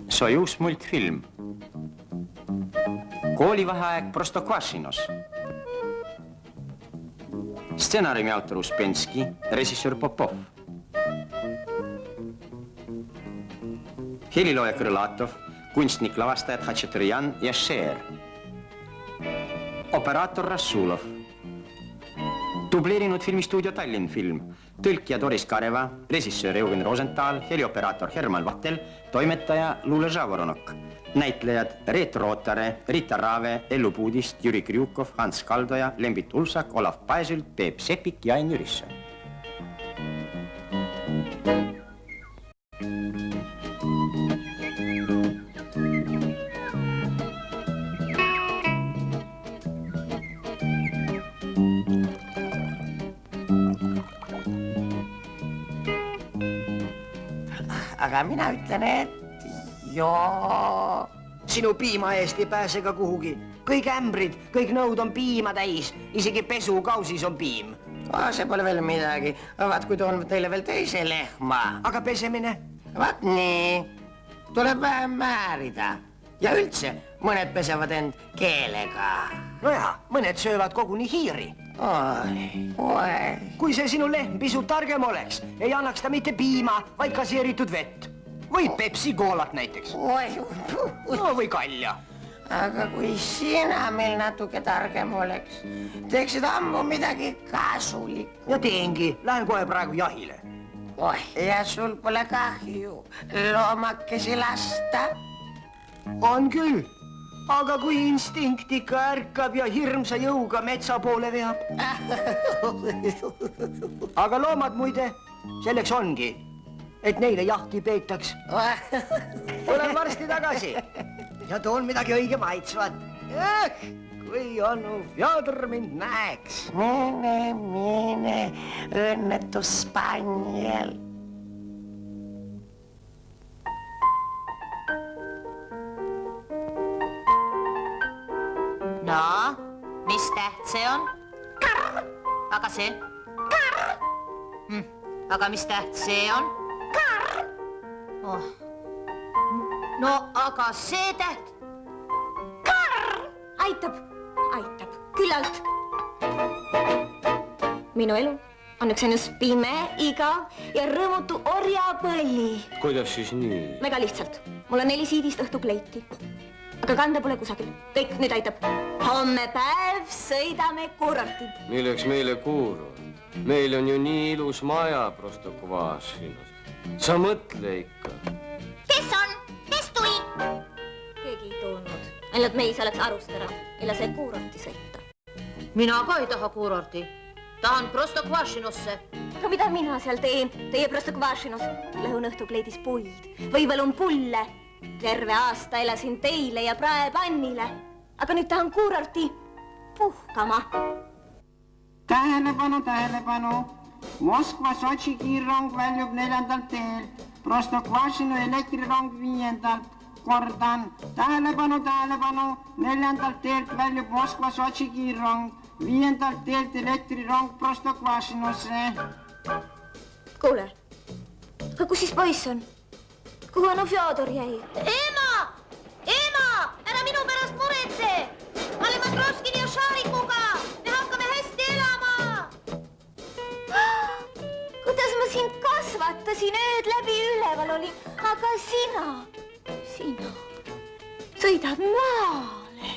Sojus multfilm. Koolivaheaeg Prostokvašinos. Stsenaariumi autor Uspenski, režissöör Popov. Helilooja Krõlatov, kunstnik, lavastajad Hatšatrjan ja Šeer. Operaator Rassulov. Dubleerinud filmistuudio Tallinn Film. Tõlkija Doris Kareva, režissöör Eugen Rosenthal, helioperaator Herman Vattel, toimetaja Lule Žavoronok. Näitlejad Reet Rootare, Rita Raave, Ellu Puudist, Jüri Kriukov, Hans Kaldoja, Lembit Ulsak, Olav Paesült, Peep Sepik ja Ain Jürisson. Aga mina ütlen, et joo. Sinu piima eest ei pääse ka kuhugi. Kõik ämbrid, kõik nõud on piima täis. Isegi pesukausis on piim. See pole veel midagi. Vaat kui toon teile veel teise lehma. Aga pesemine? Vaat nii. Tuleb vähem määrida. Ja üldse, mõned pesevad end keelega. Nojah, mõned söövad koguni hiiri. Kui see sinu lehm pisut targem oleks, ei annaks ta mitte piima, vaid gaseeritud vett. Või Pepsi-Coolat näiteks. Või kalja. Aga kui sina meil natuke targem oleks, teeksid ammu midagi kasulik. Ja teengi, lähen kohe praegu jahile. Ja sul pole kahju loomakesi lasta? On küll. Aga kui instinkt ikka ärkab ja hirmsa jõuga metsa poole veab. Aga loomad muide, selleks ongi, et neile jahti peetaks. Olen varsti tagasi ja toon midagi õige maitsvat. Kui onu Fjodor mind näeks. Mine, õnnetu spanjel. No, mis täht see on? Karr! Aga see? Karr! Aga mis täht see on? Karr! No, aga see täht? Karr! Aitab, küllalt. Minu elu on üks ainus pime, igav ja rõõmutu orjapõlli. Kuidas siis nii? Väga lihtsalt. Mul on 4 siidist õhtukleiti. Aga kanda pole kusagil. Kõik nüüd aitab. Homme päev sõidame kuurorti. Milleks meile kuurort? Meil on ju nii ilus maja Prostokvašinos. Sa mõtle ikka. Kes on? Kes tuli? Keegi ei tulnud. Ainult meis oleks arust ära. Ei lase kuurorti sõita. Mina ka ei taha kuurorti. Tahan Prostokvašinosse. Aga mida mina seal teen? Teie Prostokvašinos. Lõhun õhtukleidis puid. Või valun pulle. Terve aasta elasin teile ja praepannile. Aga nüüd tahan kuurorti puhkama. Tähelepanu, tähelepanu. Moskva Sotši kiirrong väljub 4. teel. Prostokvašino elektrirong 5. Kordan. Tähelepanu, tähelepanu. 4. teelt väljub Moskva Sotši kiirrong. 5. teelt elektrirong Prostokvašinosse. Kuule, aga kus siis poiss on? Kuhu onu Fjodor jäi? Ema! Ära minu pärast muretse! Ma olen Matroskini ja Šarikuga! Me hakkame hästi elama! Kuidas ma sind kasvatasin, ööd läbi üleval olin, aga sina sõidad maale.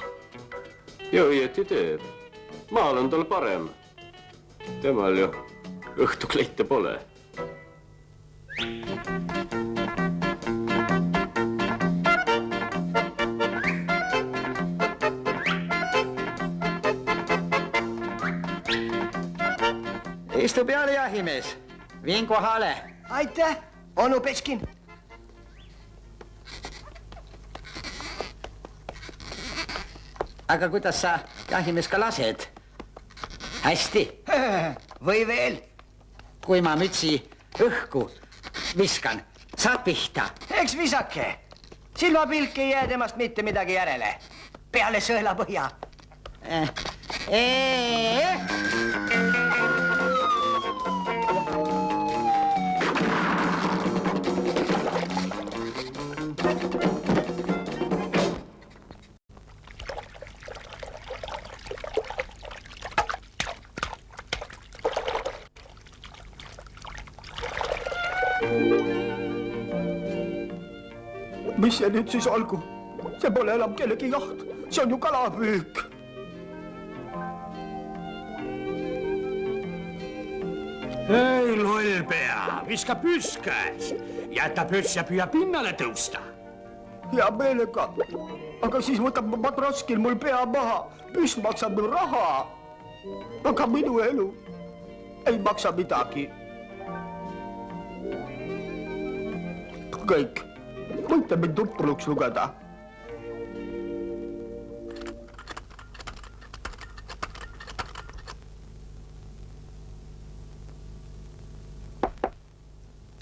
Ja õieti teeb. Maal on tal parem. Temal ju õhtukleite pole. Istu peale, jahimees. Viin kohale. Aitäh, onu Petskin. Aga kuidas sa, jahimees, ka lased? Hästi. Või veel? Kui ma mütsi õhku viskan, saab pihta. Eks visake. Silmapilk ei jää temast mitte midagi järele. Peale sõelapõhja. mis see nüüd siis olgu? See pole enam kellegi jaht, see on ju kalapüük. Ei, lollpea, viska püss käes. Jäta püss ja püüa pinnale tõusta. Hea meelega, aga siis võtab Matroskil mul pea maha. Püss maksab mul raha. Aga minu elu ei maksa midagi. Kõik, võite mind tupruks lugeda.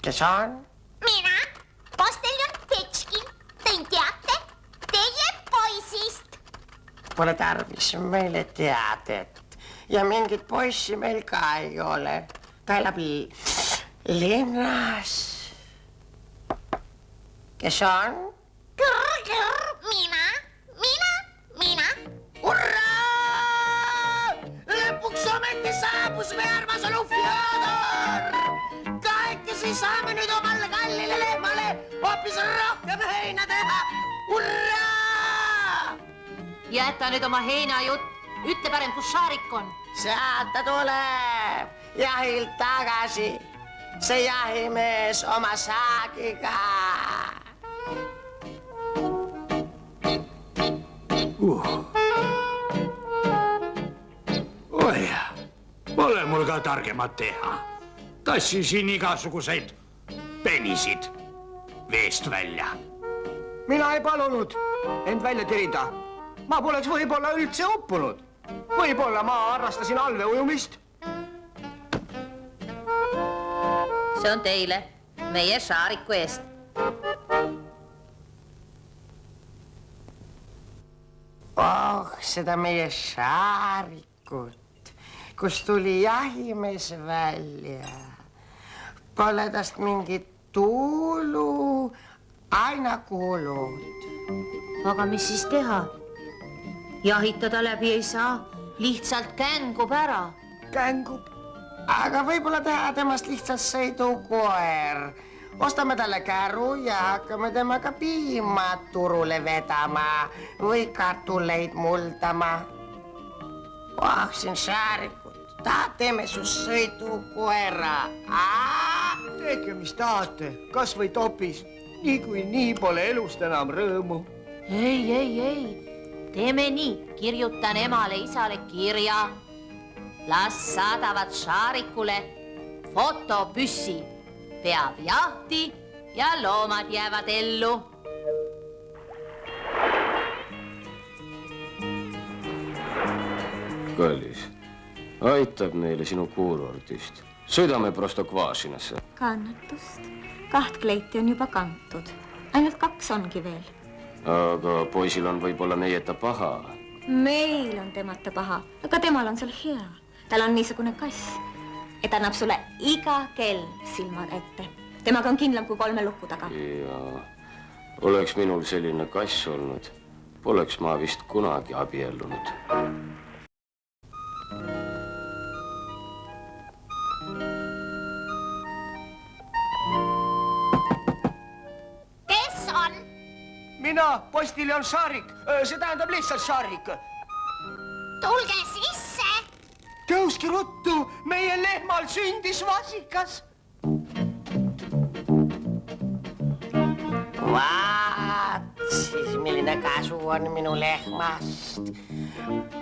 Kes on? Mina, posteljon Petškin, tõin teate teie poisist. Pole tarvis meile teadet ja mingit poissi meil ka ei ole. Ta elab linnas. Kes on? Mina. Hurraa! Lõpuks ometi saabus meie armas onu Fjodor! Kahekesi saame nüüd omale kallile lehmale hoopis rohkem heina teha! Hurraa! Jäta nüüd oma heinajutt, ütle parem, kus Šarik on. Sealt ta tuleb, jahilt tagasi, see jahimees oma saagiga. Oi, pole mul ka targemat teha. Tassi siin igasuguseid penisid veest välja. Mina ei palunud end välja tirida. Ma poleks võib-olla üldse uppunud. Võib-olla ma harrastasin allveeujumist. See on teile, meie Šariku eest. Oh, seda meie Šarikut, kus tuli jahimees välja. Pole tast mingit tuulu, aina kulud. Aga mis siis teha? Jahitada läbi ei saa, lihtsalt kängub ära. Kängub, aga võib-olla teha temast lihtsalt sõidukoer. Ostame talle käru ja hakkame temaga piima turule vedama või kartuleid muldama. Siin Šarikut, teeme su sõidukoera. Tehke, mis tahate, kas või topis. Nii pole elust enam rõõmu. Ei, teeme nii, kirjutan emale isale kirja. Las saadavad Šarikule fotopüssi. Peab jahti ja loomad jäävad ellu. Kallis, aitab meile sinu kuulordist. Sõidame Prostokvašinasse. Kannatust. 2 kleiti on juba kantud. Ainult 2 ongi veel. Aga poisil on võib-olla meieta paha. Meil on temata paha, aga temal on seal hea. Tal on niisugune kass, et annab sulle iga kell silmad ette. Temaga on kindlam kui 3 luku taga. Ja oleks minul selline kass olnud, poleks ma vist kunagi abiellunud. Kes on? Mina, postiljon Šarik, see tähendab lihtsalt Šarik. Tulge sisse. Tõuski ruttu, meie lehmal sündis vasikas. Vaat siis milline kasu on minu lehmast.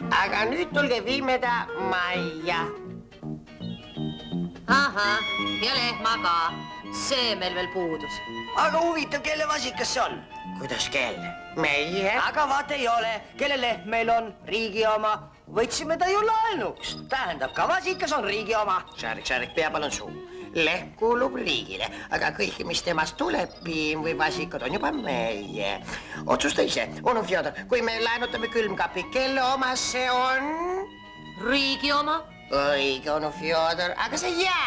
Aga nüüd tulge viime ta majja. Ahah, ja lehma ka. See meil veel puudus. Aga huvitav, kelle vasikas see on? Kuidas kelle? Meie? Aga vaat ei ole, kelle leht meil on, riigi oma. Võtsime ta ju laenuks. Tähendab, ka vasikas on riigi oma. Šarik, pea palun suu. Leht kuulub riigile, aga kõike, mis temast tuleb, piim või vasikad, on juba meie. Otsusta ise, onu Fjodor, kui me laenutame külmkapi, kelle oma see on? Riigi oma? Õige, onu Fjodor, aga see jääb.